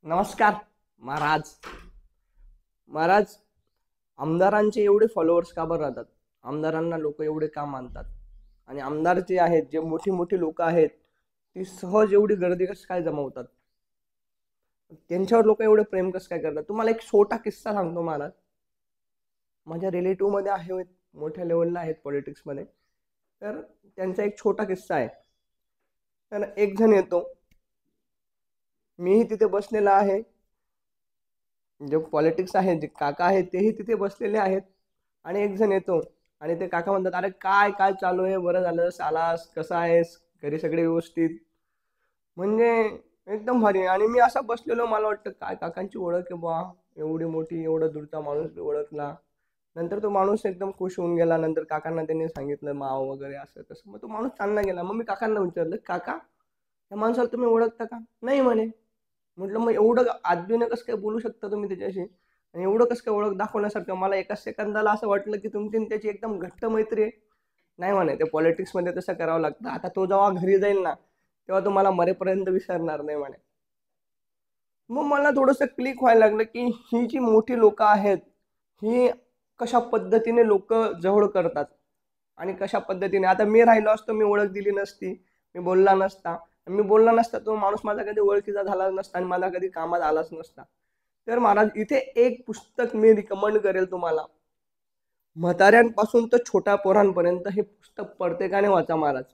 नमस्कार महाराज. महाराज, आमदारांचे एवढे फॉलोअर्स का बरं राहतात? आमदारांना लोक एवढे का मानतात? आणि आमदार जे आहेत, जे मोठी मोठी लोक आहेत, ती सहज एवढी गर्दी कसं काय जमवतात? त्यांच्यावर लोक एवढे प्रेम कसं काय करतात? तुम्हाला एक छोटा किस्सा सांगतो महाराज. माझ्या रिलेटिव्ह मध्ये आहेत, मोठ्या लेवलला आहेत पॉलिटिक्स मध्ये. तर त्यांचा एक छोटा किस्सा आहे. तर एक जण येतो, मीही तिथे बसलेला आहे, जे पॉलिटिक्स आहे, जे काका आहेत तेही तिथे बसलेले आहेत. आणि एक जण येतो आणि ते काका म्हणतात, अरे काय काय चालू आहे, बरं झालं आलास, कसा आहेस, घरी सगळे व्यवस्थित? म्हणजे एकदम भारी. आणि मी असा बसलेलो, मला वाटतं काय काकांची ओळख आहे बा, एवढी मोठी, एवढा दूरचा माणूस मी ओळखला. नंतर तो माणूस एकदम खुश होऊन गेला. नंतर काकांना त्यांनी सांगितलं माव वगैरे असं तसं. मग तो माणूस चालला गेला. मग मी काकांना विचारलं, काका त्या माणसाला तुम्ही ओळखता का? नाही म्हणे. म्हटलं मग एवढं आदबीनं कसं काय बोलू शकता तुम्ही त्याच्याशी, आणि एवढं कसं काय ओळख दाखवण्यासारखं? मला एका सेकंदाला असं वाटलं की तुमची आणि त्याची एकदम घट्ट मैत्री आहे. नाही म्हणे, ते पॉलिटिक्समध्ये तसं करावं लागतं. आता तो जेव्हा घरी जाईल ना, तेव्हा तो मला मरेपर्यंत विसरणार नाही म्हणे. मग मला थोडंसं क्लिक व्हायला लागलं की ही जी मोठी लोक आहेत, ही कशा पद्धतीने लोक जवळ करतात. आणि कशा पद्धतीने, आता मी राहिलो असतो, मी ओळख दिली नसती, मी बोलला नसता. मी बोलला नसता, तो माणूस माझा कधी ओळखीचा झाला नसता आणि मला कधी कामात आलाच नसता. तर महाराज, इथे एक पुस्तक मी रिकमेंड करेल तुम्हाला. म्हाताऱ्यांपासून तर छोट्या पोरांपर्यंत हे पुस्तक प्रत्येकाने वाचा महाराज.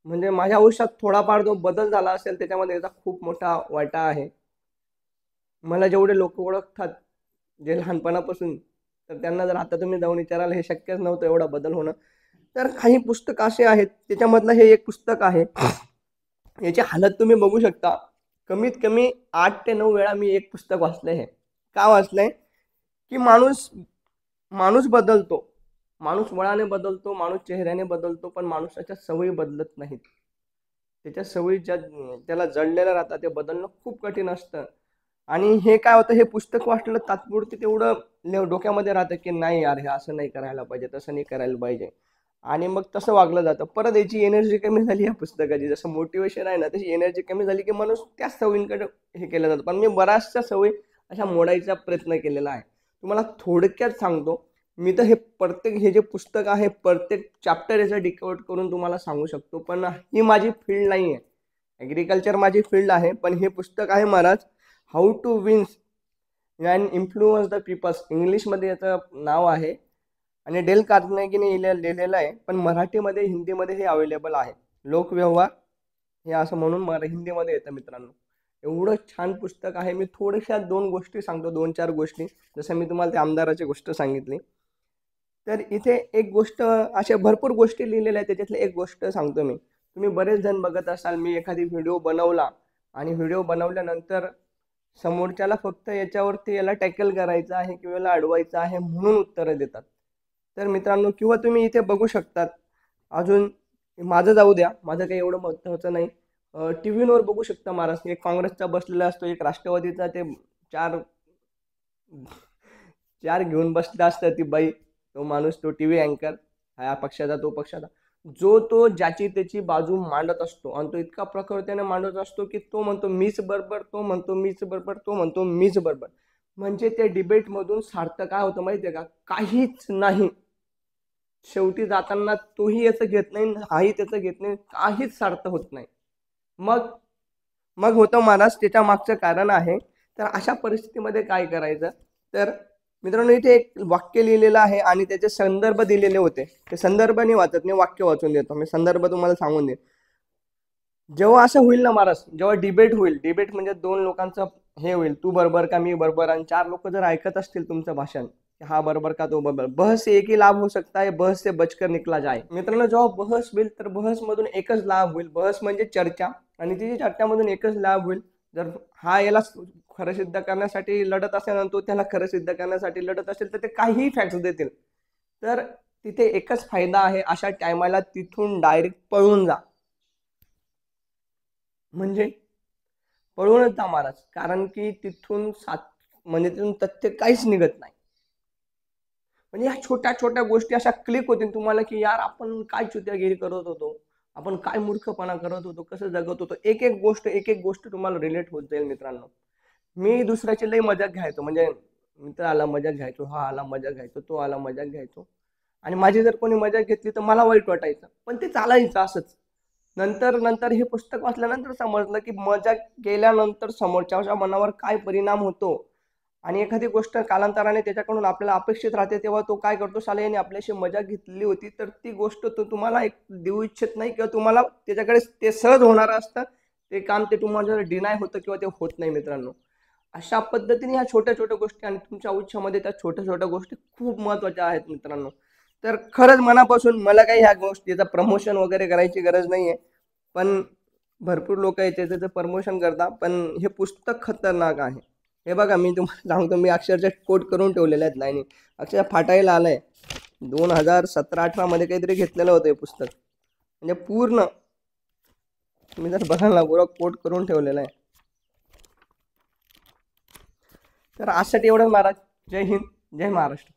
म्हणजे माझ्या आयुष्यात थोडाफार जो बदल झाला असेल, त्याच्यामध्ये याचा खूप मोठा वाटा आहे. मला जेवढे लोक ओळखतात, जे लहानपणापासून, तर त्यांना जर आता तुम्ही जाऊन विचाराल, हे शक्यच नव्हतं एवढा बदल होणं. तर काही पुस्तक असे आहेत, त्याच्यामधलं हे एक पुस्तक आहे. याची हालत तुम्ही बघू शकता. कमीत कमी 8 ते 9 वेळा मी एक पुस्तक वाचलंय. हे का वाचलंय? की माणूस माणूस बदलतो, माणूस वळाने बदलतो, माणूस चेहऱ्याने बदलतो, पण माणसाच्या सवयी बदलत नाहीत. त्याच्या सवयी ज्या त्याला जडलेल्या राहतात, ते बदलणं खूप कठीण असतं. आणि हे काय होतं, हे पुस्तक वाचलं तात्पुरती तेवढं डोक्यामध्ये राहतं की नाही यार, हे असं नाही करायला पाहिजे, तसं नाही करायला पाहिजे. आणि मग तसं वागलं जातं. परत याची एनर्जी कमी झाली या पुस्तकाची, जसं मोटिवेशन आहे ना, तशी एनर्जी कमी झाली की माणूस त्याच सवयींकडे हे केलं जातं. पण मी बऱ्याचशा सवयी अशा मोडायचा प्रयत्न केलेला आहे. तुम्हाला थोडक्यात सांगतो. मी तर हे जे पुस्तक आहे, प्रत्येक चॅप्टर याचा डिकोड करून तुम्हाला सांगू शकतो, पण ही माझी फील्ड नाही आहे. ॲग्रिकल्चर माझी फील्ड आहे, पण हे पुस्तक आहे महाराज, how to wins and influence the peoples, इंग्लिशमध्ये याचं नाव आहे. आणि डेल कार्नेगीने लिहिलेलं आहे, पण मराठीमध्ये, हिंदीमध्ये हे अवेलेबल आहे. लोकव्यवहार हे असं म्हणून हिंदीमध्ये येतं मित्रांनो. एवढं छान पुस्तक आहे. मी थोड्याशा 2 गोष्टी सांगतो, 2-4 गोष्टी. जसं मी तुम्हाला त्या आमदाराची गोष्ट सांगितली, तर इथे एक गोष्ट, अशा भरपूर गोष्टी लिहिलेल्या आहेत, त्याच्यातली एक गोष्ट सांगतो मी. तुम्ही बरेच जण बघत असाल, मी एखादी व्हिडिओ बनवला आणि व्हिडिओ बनवल्यानंतर समोरच्याला फक्त याच्यावरती याला टॅकल करायचं आहे किंवा याला अडवायचं आहे म्हणून उत्तरं देतात. तर मित्रांनो, किंवा तुम्ही इथे बघू शकतात, अजून माझं जाऊ द्या, माझं काही एवढं महत्त्वाचं नाही. टी व्हीवर बघू शकता महाराज, एक काँग्रेसचा बसलेला असतो, एक राष्ट्रवादीचा, ते चार चार घेऊन बसला असतं ती बाई, तो माणूस, तो टी व्ही अँकर, हा पक्षाचा तो पक्षाचा, जो तो ज्याची त्याची बाजू मांडत असतो. आणि तो इतका प्रखरतेने मांडत असतो की तो म्हणतो मीच बरोबर, तो म्हणतो मीच बरोबर, तो म्हणतो मीच बरोबर. म्हणजे ते डिबेटमधून सार्थ काय होतं माहिती आहे का? काहीच नाही. शेवटी जाताना तोही याचं घेत नाही, हाही त्याचं घेत नाही, काहीच सार्थ होत नाही. मग मग होतं महाराज, त्याच्या मागचं कारण आहे. तर अशा परिस्थितीमध्ये काय करायचं? तर मित्रांनो, इथे एक वाक्य लिहिलेलं आहे आणि त्याचे संदर्भ दिलेले होते. ते संदर्भ नाही वाचत, मी वाक्य वाचून देतो. मी संदर्भ तुम्हाला सांगून देईन. जेव्हा असं होईल ना महाराज, जेव्हा डिबेट होईल, डिबेट म्हणजे 2 लोकांचं हे होईल, तू बरोबर का मी बरोबर, आणि 4 लोक जर ऐकत असतील तुमचं भाषण, हा बरोबर का तो बरोबर, बहस से एक ही लाभ हो सकता है, बहस से बचकर निकला जाए. मित्रांनो, जेव्हा बहस होईल, तर बहस मधून एकच लाभ होईल. बहस म्हणजे चर्चा, आणि ती चर्चामधून एकच लाभ होईल. जर हा याला खरं सिद्ध करण्यासाठी लढत असेल आणि तो त्याला खरं सिद्ध करण्यासाठी लढत असेल, तर ते काहीही फॅक्ट्स देतील. तर तिथे एकच फायदा आहे, अशा टायमाला तिथून डायरेक्ट पळून जा. म्हणजे पळूनच जा महाराज, कारण की तिथून म्हणजे तिथून तथ्य काहीच निघत नाही. म्हणजे ह्या छोट्या छोट्या गोष्टी अशा क्लिक होतील तुम्हाला की यार, आपण काय चुत्यागिरी करत होतो, आपण काय मूर्खपणा करत होतो, कसं जगत होतो. एक एक गोष्ट तुम्हाला रिलेट होत जाईल मित्रांनो. मी दुसऱ्याची लई मजाक घ्यायचो, म्हणजे मित्र आला मजाक घ्यायचो, हा आला मजाक घ्यायचो, तो आला मजाक घ्यायचो. आणि माझी जर कोणी मजाक घेतली तर मला वाईट वाटायचं, पण ते चालायचं असंच. नंतर नंतर हे पुस्तक वाचल्यानंतर समजलं की मजाक केल्यानंतर समोरच्याच्या मनावर काय परिणाम होतो. आणि एखादी गोष्ट कालांतराने त्याच्याकडून आपल्याला अपेक्षित राहते, तेव्हा तो काय करतो, साला याने आपल्याशी मजाक घेतलेली होती तर ती गोष्ट तो तुम्हाला एक देऊ इच्छित नाही, किंवा तुम्हाला त्याच्याकडे ते सहज होणार असतं ते काम, ते तुम्हाला डिनाय होतं किंवा ते होत नाही मित्रांनो. अशा पद्धतीने ह्या छोट्या छोट्या गोष्टी आणि तुमच्या आयुष्यामध्ये त्या छोट्या छोट्या गोष्टी खूप महत्त्वाच्या आहेत मित्रांनो. तर खरंच मनापासून मला काही ह्या गोष्टीचं प्रमोशन वगैरे करायची गरज नाही आहे. पण भरपूर लोक आहेत त्याचं प्रमोशन करतात, पण हे पुस्तक खतरनाक आहे. हे बघा, मी तुम्हाला सांगतो, मी अक्षरशः कोट करून ठेवलेल्या आहेत लाईनी. अक्षरशः फाटायला आलंय. 2017-18 मध्ये काहीतरी घेतलेलं होतं हे पुस्तक, म्हणजे पूर्ण तुम्ही जर बघाल ना, पुरा कोट करून ठेवलेला आहे. तर आजसाठी एवढं महाराज. जय हिंद, जय महाराष्ट्र.